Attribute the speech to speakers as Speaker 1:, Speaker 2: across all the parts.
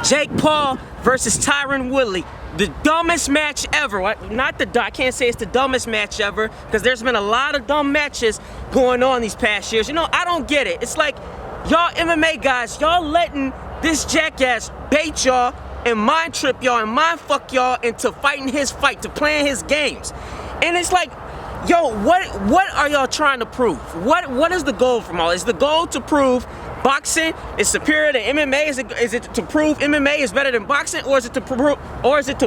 Speaker 1: Jake Paul versus Tyron Woodley. The dumbest match ever. I can't say it's the dumbest match ever, because there's been a lot of dumb matches going on these past years. You know, I don't get it. It's like, y'all MMA guys, y'all letting this jackass bait y'all and mind trip y'all and mind fuck y'all into fighting his fight, to playing his games. And it's like, yo, what are y'all trying to prove? What is the goal from all? Is the goal to prove boxing is superior to MMA? Is it to prove MMA is better than boxing, or is it to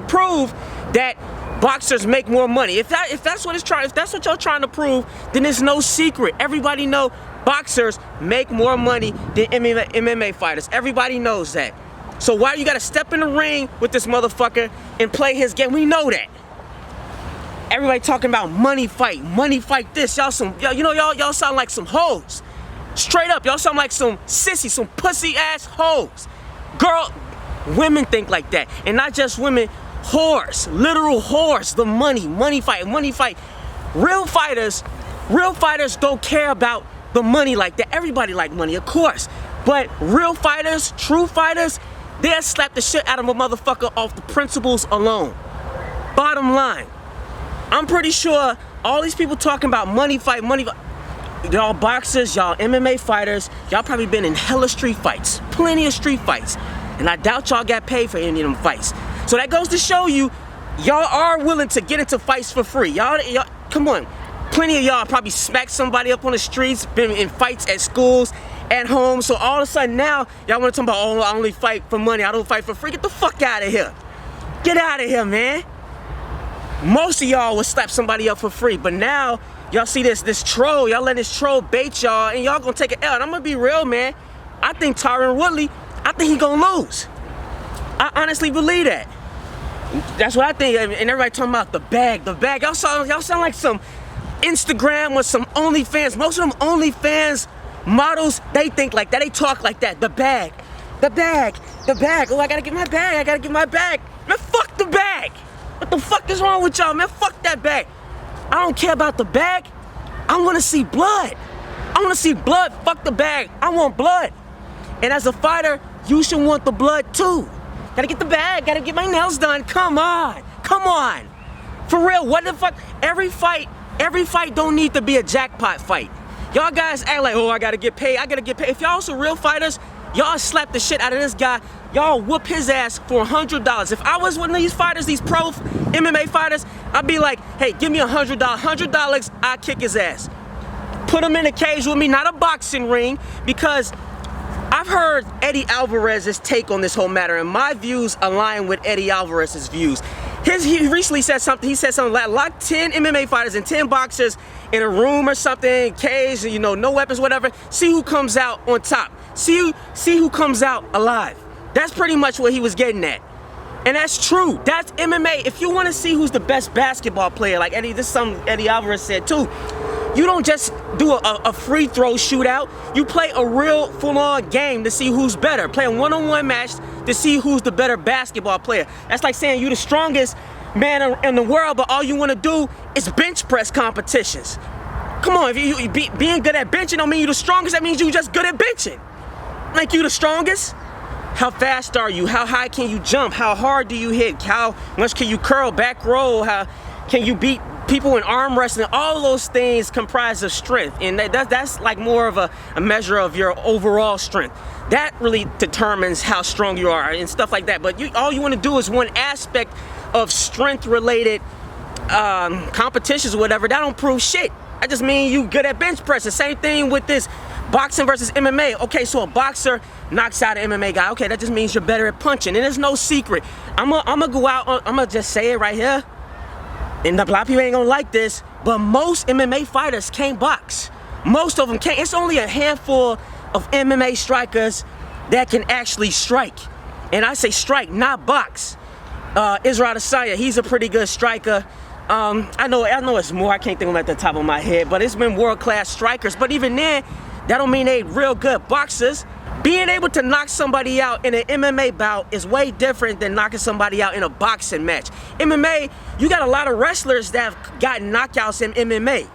Speaker 1: prove that boxers make more money? If that's what y'all trying to prove, then it's no secret. Everybody know boxers make more money than MMA fighters. Everybody knows that. So why you gotta step in the ring with this motherfucker and play his game? We know that. Everybody talking about money fight this. Y'all sound like some hoes. Straight up, y'all sound like some sissies, some pussy ass hoes. Girl, women think like that. And not just women, whores, literal whores. The money fight. Real fighters don't care about the money like that. Everybody like money, of course. But real fighters, true fighters, they'll slap the shit out of a motherfucker off the principles alone. Bottom line, I'm pretty sure all these people talking about money fight, y'all boxers, y'all MMA fighters, y'all probably been in hella street fights, plenty of street fights, and I doubt y'all got paid for any of them fights. So that goes to show you, y'all are willing to get into fights for free. Y'all, come on. Plenty of y'all probably smacked somebody up on the streets, been in fights at schools, at home. So all of a sudden now, y'all want to talk about, oh, I only fight for money, I don't fight for free. Get the fuck out of here. Get out of here, man. Most of y'all would slap somebody up for free, but now y'all see this troll, y'all letting this troll bait y'all, and y'all gonna take an L. And I'm gonna be real, man. I think Tyron Woodley, I think he gonna lose. I honestly believe that. That's what I think. And everybody talking about the bag. Y'all sound like some Instagram or some OnlyFans. Most of them OnlyFans models, they think like that. They talk like that. The bag. Oh, I gotta get my bag. Man, fuck the bag. What the fuck is wrong with y'all, man? Fuck that bag. I don't care about the bag. I want to see blood. Fuck the bag. I want blood. And as a fighter, you should want the blood too. Gotta get the bag. Gotta get my nails done. Come on. For real, what the fuck? Every fight don't need to be a jackpot fight. Y'all guys act like, oh, I gotta get paid. If y'all some real fighters, y'all slap the shit out of this guy. Y'all whoop his ass for $100. If I was one of these fighters, these pro MMA fighters, I'd be like, hey, give me $100. $100, I kick his ass. Put him in a cage with me, not a boxing ring, because I've heard Eddie Alvarez's take on this whole matter, and my views align with Eddie Alvarez's views. He recently said something. He said something like, lock 10 MMA fighters and 10 boxers in a room or something, cage, you know, no weapons, whatever. See who comes out on top. See who comes out alive. That's pretty much what he was getting at. And that's true. That's MMA. If you want to see who's the best basketball player, like Eddie Alvarez said too, you don't just do a free throw shootout. You play a real full-on game to see who's better. Play a one-on-one match to see who's the better basketball player. That's like saying you're the strongest man in the world, but all you want to do is bench press competitions. Come on, if being good at benching don't mean you're the strongest. That means you're just good at benching. Like, you the strongest? How fast are you? How high can you jump? How hard do you hit? How much can you curl, back roll? How can you beat people in arm wrestling? All those things comprise of strength, and that's like more of a measure of your overall strength. That really determines how strong you are and stuff like that. But all you want to do is one aspect of strength-related competitions or whatever. That don't prove shit. I just mean you good at bench press. The same thing with this boxing versus MMA. Okay, so a boxer knocks out an MMA guy. Okay, that just means you're better at punching. And there's no secret. I'm gonna go out, I'm gonna just say it right here. And a lot of people ain't gonna like this, but most MMA fighters can't box. Most of them can't. It's only a handful of MMA strikers that can actually strike. And I say strike, not box. Israel Adesanya, he's a pretty good striker. I know it's more, I can't think of them at the top of my head, but it's been world-class strikers. But even then, that don't mean they real good boxers. Being able to knock somebody out in an MMA bout is way different than knocking somebody out in a boxing match. MMA, you got a lot of wrestlers that have gotten knockouts in MMA.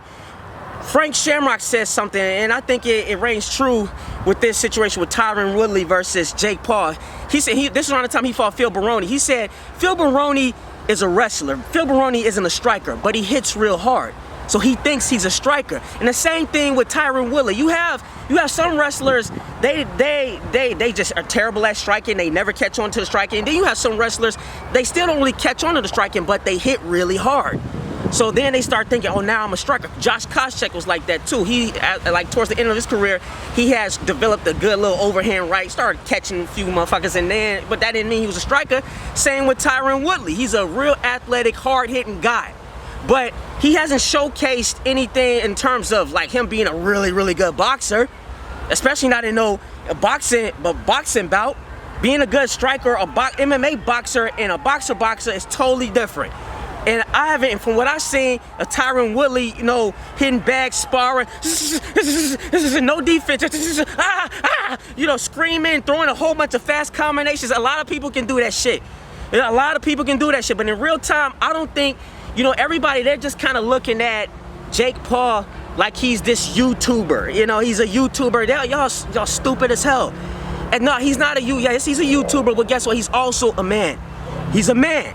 Speaker 1: Frank Shamrock says something, and I think it reigns true with this situation with Tyron Woodley versus Jake Paul. He said this was around the time he fought Phil Baroni. He said Phil Baroni is a wrestler. Phil Baroni isn't a striker, but he hits real hard. So he thinks he's a striker. And the same thing with Tyron Woodley. You have some wrestlers, they just are terrible at striking. They never catch on to the striking. And then you have some wrestlers, they still don't really catch on to the striking, but they hit really hard. So then they start thinking, oh, now I'm a striker. Josh Koscheck was like that too. He, like towards the end of his career, he has developed a good little overhand right, started catching a few motherfuckers, and then, but that didn't mean he was a striker. Same with Tyron Woodley. He's a real athletic, hard-hitting guy. But he hasn't showcased anything in terms of like him being a really, really good boxer, especially not in no boxing bout. Being a good striker, a MMA boxer, and a boxer is totally different. And I haven't, from what I've seen of Tyron Woodley, you know, hitting bags, sparring, no defense, you know, screaming, throwing a whole bunch of fast combinations. A lot of people can do that shit. A lot of people can do that shit. But in real time, I don't think, you know, everybody, they're just kind of looking at Jake Paul like he's this YouTuber. You know, he's a YouTuber. Y'all stupid as hell. And no, he's not a yes, he's a YouTuber, but guess what? He's also a man. He's a man.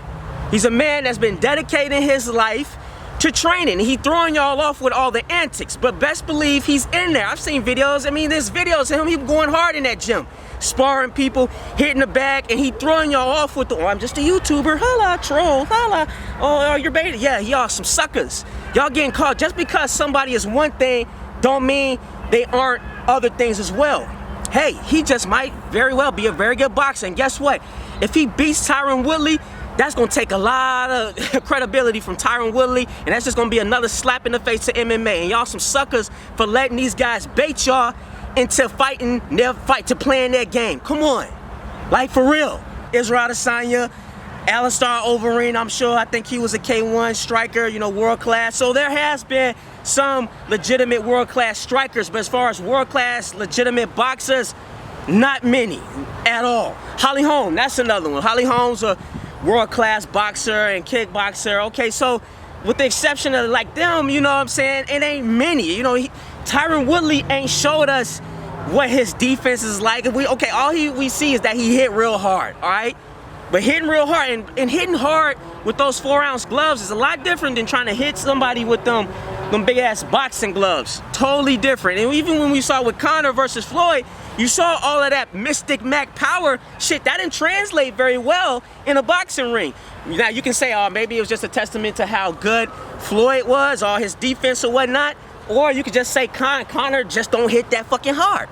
Speaker 1: He's a man that's been dedicating his life to training. He throwing y'all off with all the antics, but best believe he's in there. I've seen videos. I mean, there's videos of him going hard in that gym, sparring people, hitting the bag, and he throwing y'all off with the, oh, I'm just a YouTuber, holla, troll, holla, oh, you're beta. Yeah, y'all some suckers. Y'all getting caught. Just because somebody is one thing don't mean they aren't other things as well. Hey, he just might very well be a very good boxer, and guess what? If he beats Tyron Woodley, that's going to take a lot of credibility from Tyron Woodley, and that's just going to be another slap in the face to MMA. And y'all some suckers for letting these guys bait y'all into fighting their fight, to playing their game. Come on. Like, for real. Israel Adesanya, Alistair Overeem, I'm sure. I think he was a K1 striker, you know, world class. So there has been some legitimate world class strikers, but as far as world class legitimate boxers, not many at all. Holly Holm, that's another one. Holly Holm's a world-class boxer and kickboxer. Okay, so with the exception of like them, you know what I'm saying, it ain't many. You know, Tyron Woodley ain't showed us what his defense is like. All we see is that he hit real hard, all right? But hitting real hard and hitting hard with those 4-ounce gloves is a lot different than trying to hit somebody with them big-ass boxing gloves. Totally different. And even when we saw with Conor versus Floyd, you saw all of that Mystic Mac power shit. That didn't translate very well in a boxing ring. Now, you can say, oh, maybe it was just a testament to how good Floyd was, or his defense or whatnot. Or you could just say Conor just don't hit that fucking hard.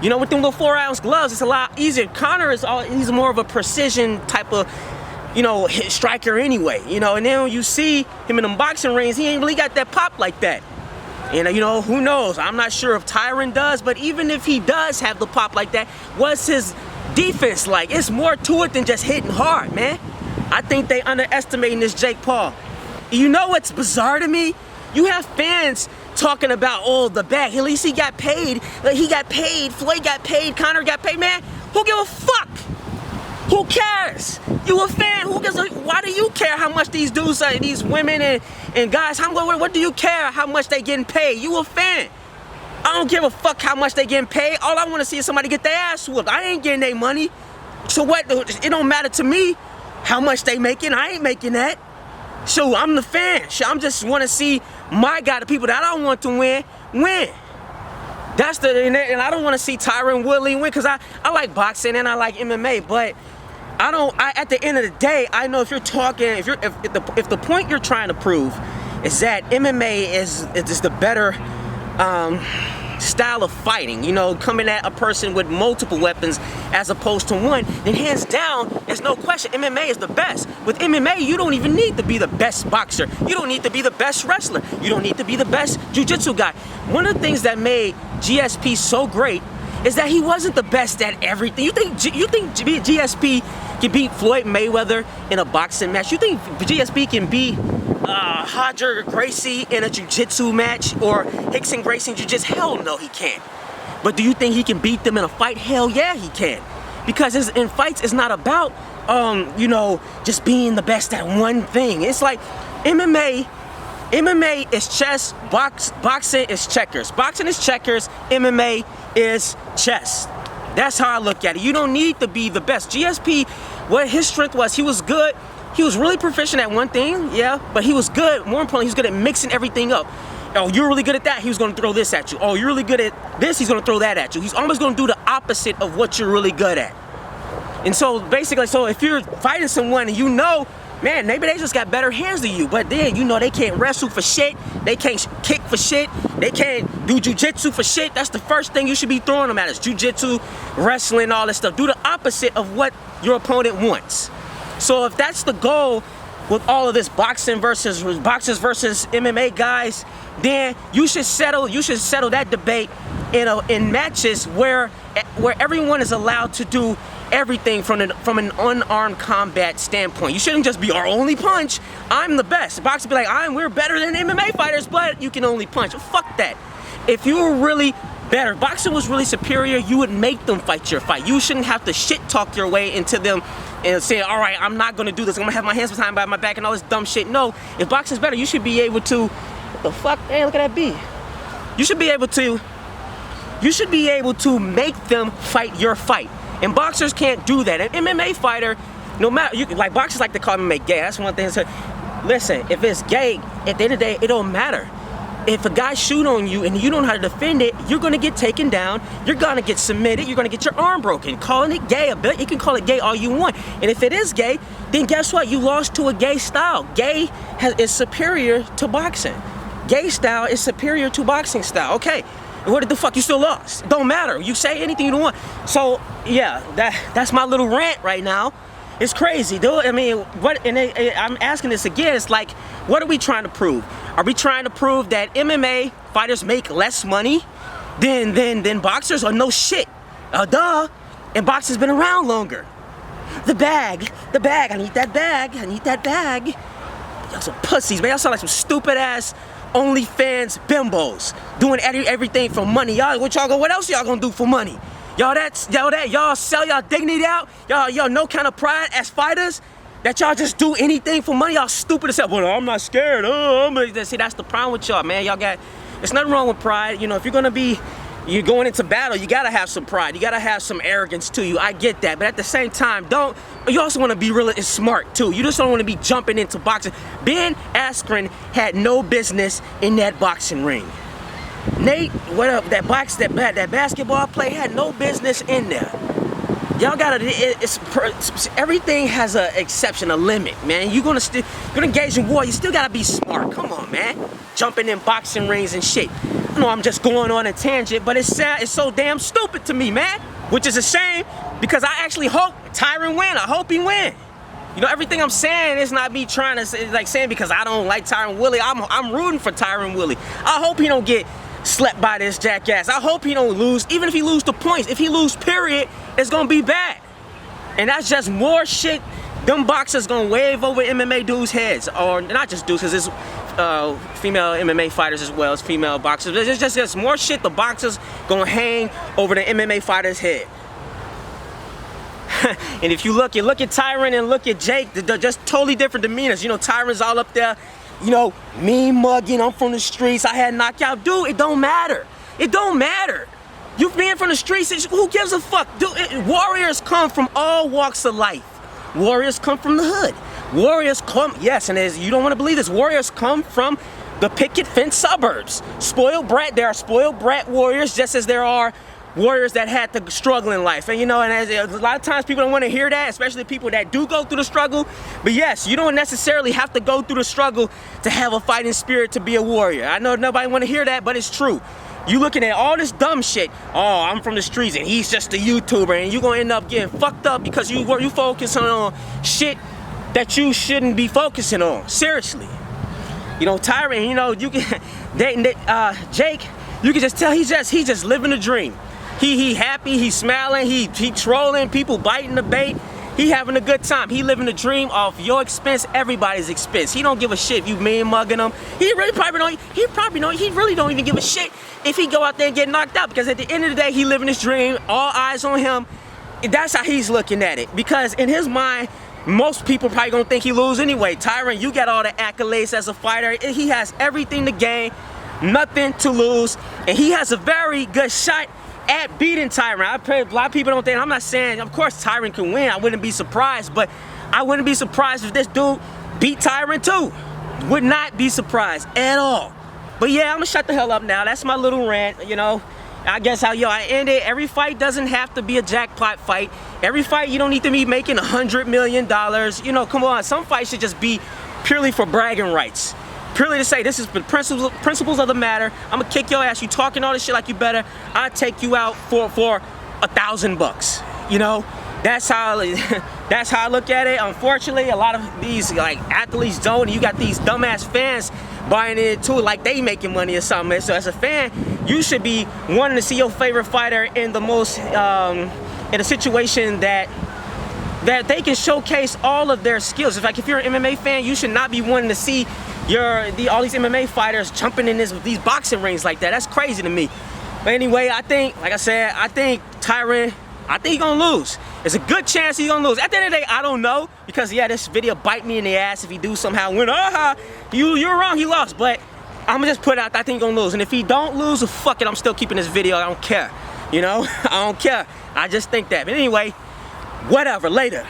Speaker 1: You know, with them little 4-ounce gloves, it's a lot easier. Conor he's more of a precision type of, you know, striker anyway. You know, and then when you see him in them boxing rings, he ain't really got that pop like that. And you know, who knows? I'm not sure if Tyron does, but even if he does have the pop like that, what's his defense like? It's more to it than just hitting hard, man. I think they underestimating this Jake Paul. You know what's bizarre to me? You have fans talking about, oh, the bag. At least he got paid. Like, he got paid. Floyd got paid. Conor got paid. Man, who give a fuck? Who cares? You a fan? Who gives a, why do you care how much these dudes, these women and guys, what do you care how much they getting paid? You a fan. I don't give a fuck how much they getting paid. All I want to see is somebody get their ass whooped. I ain't getting their money. So what? It don't matter to me how much they making. I ain't making that. So I'm the fan. So I'm just want to see my guy, the people that I want to win. That's and I don't want to see Tyron Woodley win, because I like boxing and I like MMA, but at the end of the day, I know if you're talking, if the point you're trying to prove is that MMA is the better style of fighting, you know, coming at a person with multiple weapons as opposed to one, then hands down, there's no question, MMA is the best. With MMA, you don't even need to be the best boxer. You don't need to be the best wrestler. You don't need to be the best jiu-jitsu guy. One of the things that made GSP so great is that he wasn't the best at everything. You think GSP can beat Floyd Mayweather in a boxing match? You think GSP can beat Roger Gracie in a jiu-jitsu match, or Rickson Gracie in jiu-jitsu? Hell no, he can't. But do you think he can beat them in a fight? Hell yeah, he can. Because in fights, it's not about, you know, just being the best at one thing. It's like MMA MMA is chess, boxing is checkers. Boxing is checkers, MMA is chess. That's how I look at it. You don't need to be the best. GSP, what his strength was, he was good. He was really proficient at one thing, yeah, but he was good. More importantly, he was good at mixing everything up. Oh, you're really good at that, he was gonna throw this at you. Oh, you're really good at this, he's gonna throw that at you. He's almost gonna do the opposite of what you're really good at. And so basically, so if you're fighting someone and you know, man, maybe they just got better hands than you, but then you know they can't wrestle for shit, they can't kick for shit, they can't do jujitsu for shit, that's the first thing you should be throwing them at is jujitsu, wrestling, all this stuff. Do the opposite of what your opponent wants. So if that's the goal with all of this boxers versus MMA guys, then you should settle that debate in matches where everyone is allowed to do everything from an unarmed combat standpoint. You shouldn't just be our only punch. I'm the best. Boxers be like, we're better than MMA fighters, but you can only punch. Well, fuck that. If you were really better, boxing was really superior, you would make them fight your fight. You shouldn't have to shit talk your way into them and say, all right, I'm not gonna do this. I'm gonna have my hands behind my back and all this dumb shit. No, if boxing's better, you should be able to, what the fuck, hey, look at that B. You should be able to make them fight your fight. And boxers can't do that. An MMA fighter, no matter, like boxers like to call MMA gay. That's one thing. Listen, if it's gay, at the end of the day, it don't matter. If a guy shoot on you and you don't know how to defend it, you're gonna get taken down, you're gonna get submitted, you're gonna get your arm broken. Calling it gay a bit, you can call it gay all you want. And if it is gay, then guess what? You lost to a gay style. Gay is superior to boxing. Gay style is superior to boxing style. Okay, what the fuck? You still lost. It don't matter. You say anything you don't want. So yeah, that's my little rant right now. It's crazy, dude. I mean, I'm asking this again. It's like, what are we trying to prove? Are we trying to prove that MMA fighters make less money than boxers? Or no shit? Duh. And boxing's been around longer. The bag. I need that bag. Y'all some pussies, man. Y'all sound like some stupid ass OnlyFans bimbos doing everything for money. What else y'all gonna do for money? Y'all sell y'all dignity out. Y'all no kind of pride as fighters that y'all just do anything for money. Y'all stupid as hell. Well, I'm not scared. See, that's the problem with y'all, man. There's nothing wrong with pride. You know, if you're going into battle, you gotta have some pride. You gotta have some arrogance to you. I get that, but at the same time, you also want to be really smart too. You just don't want to be jumping into boxing. Ben Askren had no business in that boxing ring. Nate, that basketball play had no business in there. Y'all gotta, everything has an exception, a limit, man. You're gonna engage in war, you still gotta be smart. Come on, man. Jumping in boxing rings and shit. I know I'm just going on a tangent, but it's so damn stupid to me, man. Which is a shame, because I actually hope Tyron win. I hope he win. You know, everything I'm saying is not me trying to saying because I don't like Tyron Woodley. I'm rooting for Tyron Woodley. I hope he don't get slept by this jackass. I hope he don't lose. Even if he lose the points, if he lose period, it's gonna be bad. And that's just more shit them boxers gonna wave over MMA dudes' heads. Or not just dudes, because it's female MMA fighters as well as female boxers. There's just more shit the boxers gonna hang over the MMA fighter's head. And if you look at Tyron and look at Jake, they're just totally different demeanors. You know, Tyron's all up there, you know, mean mugging, I'm from the streets, I had knockout. Dude, it don't matter. It don't matter. You being from the streets, who gives a fuck? Dude, warriors come from all walks of life. Warriors come from the hood. Warriors come, yes, and you don't want to believe this, warriors come from the picket fence suburbs. Spoiled brat, there are spoiled brat warriors just as there are warriors that had to struggle in life. And you know, and a lot of times people don't want to hear that, especially people that do go through the struggle. But yes, you don't necessarily have to go through the struggle to have a fighting spirit to be a warrior. I know nobody want to hear that, but it's true. You looking at all this dumb shit, oh, I'm from the streets and he's just a YouTuber, and you're gonna end up getting fucked up because you focusing on shit that you shouldn't be focusing on. Seriously. You know, Tyron, you know, you can Jake, you can just tell he's just living a dream. He happy, he's smiling, he trolling, people biting the bait. He having a good time. He living the dream off your expense, everybody's expense. He don't give a shit if you mean mugging him. He really don't even give a shit if he go out there and get knocked out, because at the end of the day, he living his dream, all eyes on him. that's how he's looking at it, because in his mind, most people probably gonna think he lose anyway. Tyron, you got all the accolades as a fighter. He has everything to gain, nothing to lose, and he has a very good shot at beating Tyron. A lot of people don't think, I'm not saying, of course Tyron can win, I wouldn't be surprised, but I wouldn't be surprised if this dude beat Tyron too. Would not be surprised at all. But yeah, I'm gonna shut the hell up now. That's my little rant, you know. I guess how I end it. Every fight doesn't have to be a jackpot fight. Every fight you don't need to be making $100 million. You know, come on. Some fights should just be purely for bragging rights. Purely to say, this is the principles of the matter. I'm gonna kick your ass. You talking all this shit like you better. I'll take you out for $1,000. You know, that's how I look at it. Unfortunately, a lot of these like athletes don't. You got these dumbass fans buying it too, like they making money or something. So as a fan, you should be wanting to see your favorite fighter in the most in a situation that they can showcase all of their skills. In fact, if you're an MMA fan, you should not be wanting to see all these MMA fighters jumping in these boxing rings like that. That's crazy to me. But anyway, I think, like I said, I think Tyron, I think he's gonna lose. There's a good chance he's gonna lose. At the end of the day, I don't know, because yeah, this video bite me in the ass if he do somehow win. You're wrong, he lost. But I'm gonna just put out, I think he's gonna lose. And if he don't lose, well, fuck it, I'm still keeping this video. I don't care. You know, I don't care. I just think that. But anyway, whatever, later.